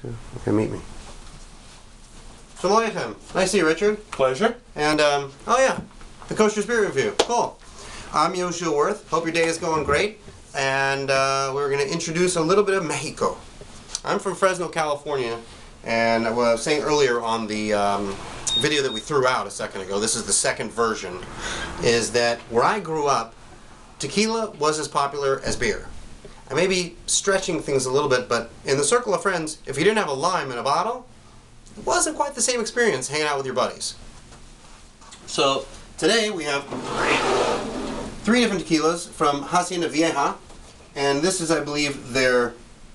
too. Okay, meet me. Shalom Aleichem. Nice to see you, Richard. Pleasure. And, oh yeah, the Kosher Spirit Review. Cool. I'm Yehoshua Werth. Hope your day is going great. And we're going to introduce a little bit of Mexico. I'm from Fresno, California. And I was saying earlier on the video that we threw out a second ago, this is the second version, is that where I grew up, tequila was as popular as beer. I may be stretching things a little bit, but in the circle of friends, if you didn't have a lime in a bottle, it wasn't quite the same experience hanging out with your buddies. So today we have 3 different tequilas from Hacienda Vieja, and this is, I believe, their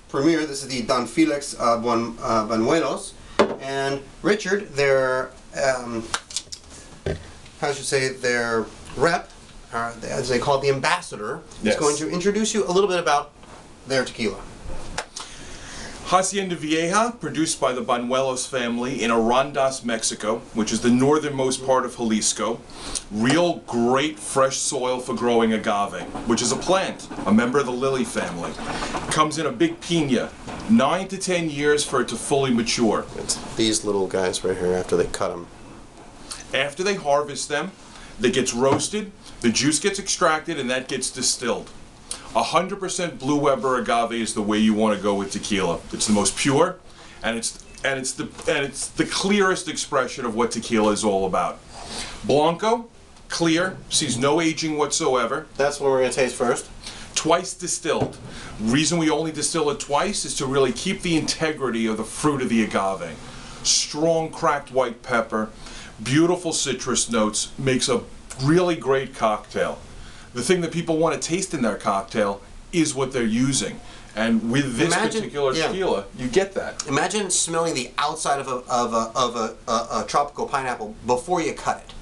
premier. This is the Don Felix Banuelos, and Richard, their how should I say, their rep, as they call it, the ambassador, is going to introduce you a little bit about their tequila. Hacienda Vieja, produced by the Banuelos family in Arandas, Mexico, which is the northernmost part of Jalisco. Real great fresh soil for growing agave, which is a plant, a member of the lily family. Comes in a big piña, 9 to 10 years for it to fully mature. It's these little guys right here after they cut them. After they harvest them, that gets roasted, the juice gets extracted, and that gets distilled. 100% Blue Weber agave is the way you want to go with tequila. It's the most pure, and it's the clearest expression of what tequila is all about. Blanco, clear, sees no aging whatsoever. That's what we're going to taste first. Twice distilled. Reason we only distill it twice is to really keep the integrity of the fruit of the agave. Strong cracked white pepper, beautiful citrus notes, makes a really great cocktail. The thing that people want to taste in their cocktail is what they're using. And with this particular tequila, you get that. Imagine smelling the outside of a tropical pineapple before you cut it.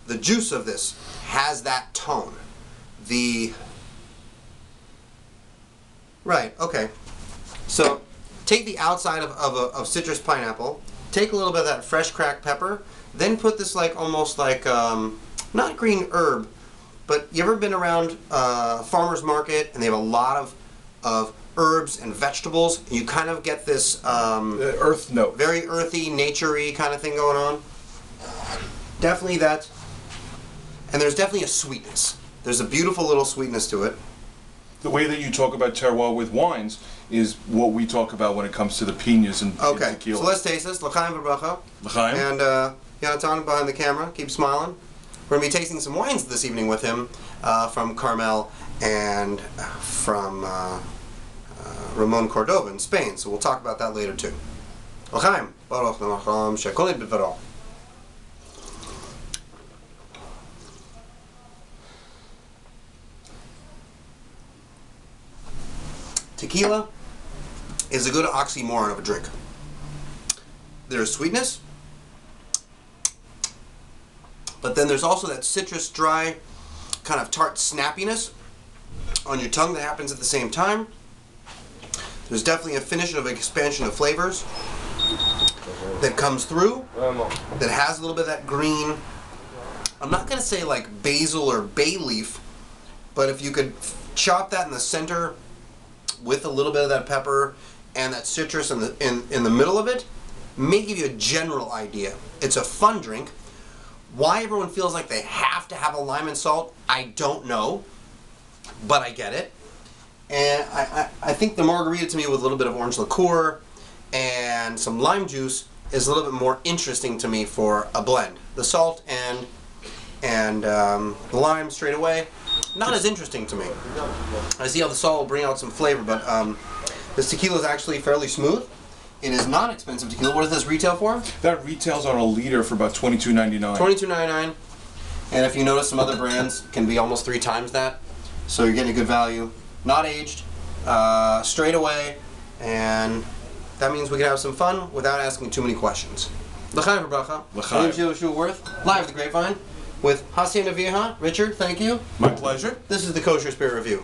The juice of this has that tone. Right, okay. So take the outside of citrus pineapple, take a little bit of that fresh cracked pepper, then put this like almost like, not green herb, but you ever been around farmer's market and they have a lot of herbs and vegetables, and you kind of get this earth note, very earthy, nature-y kind of thing going on? Definitely that. And there's definitely a sweetness. There's a beautiful little sweetness to it. The way that you talk about terroir with wines is what we talk about when it comes to the piñas and okay, tequila. so let's taste this. L'chaim v'bracha. L'chaim. And Yonatan behind the camera, keep smiling. We're going to be tasting some wines this evening with him from Carmel and from Ramon Cordova in Spain. So we'll talk about that later too. L'chaim. Baruch l'macham she'kol b'dvaro. Tequila is a good oxymoron of a drink. There's sweetness, but then there's also that citrus, dry, kind of tart snappiness on your tongue that happens at the same time. There's definitely a finish of expansion of flavors that comes through, that has a little bit of that green, I'm not going to say like basil or bay leaf, but if you could chop that in the center with a little bit of that pepper and that citrus in the middle of it, may give you a general idea. It's a fun drink. Why everyone feels like they have to have a lime and salt, I don't know, but I get it. And I think the margarita to me with a little bit of orange liqueur and some lime juice is a little bit more interesting to me for a blend. The salt and the lime straight away, not as interesting to me. I see how the salt will bring out some flavor, but this tequila is actually fairly smooth. It is not expensive tequila. What does this retail for? That retails on a liter for about $22.99. $22.99. And if you notice, some other brands can be almost 3 times that. So you're getting a good value. Not aged, straight away, and that means we can have some fun without asking too many questions. L'chaim v'bracha. L'chaim. My name is Yehoshua Werth, live at the Grapevine, with Hacienda Vieja. Richard, thank you. My pleasure. This is the Kosher Spirit Review.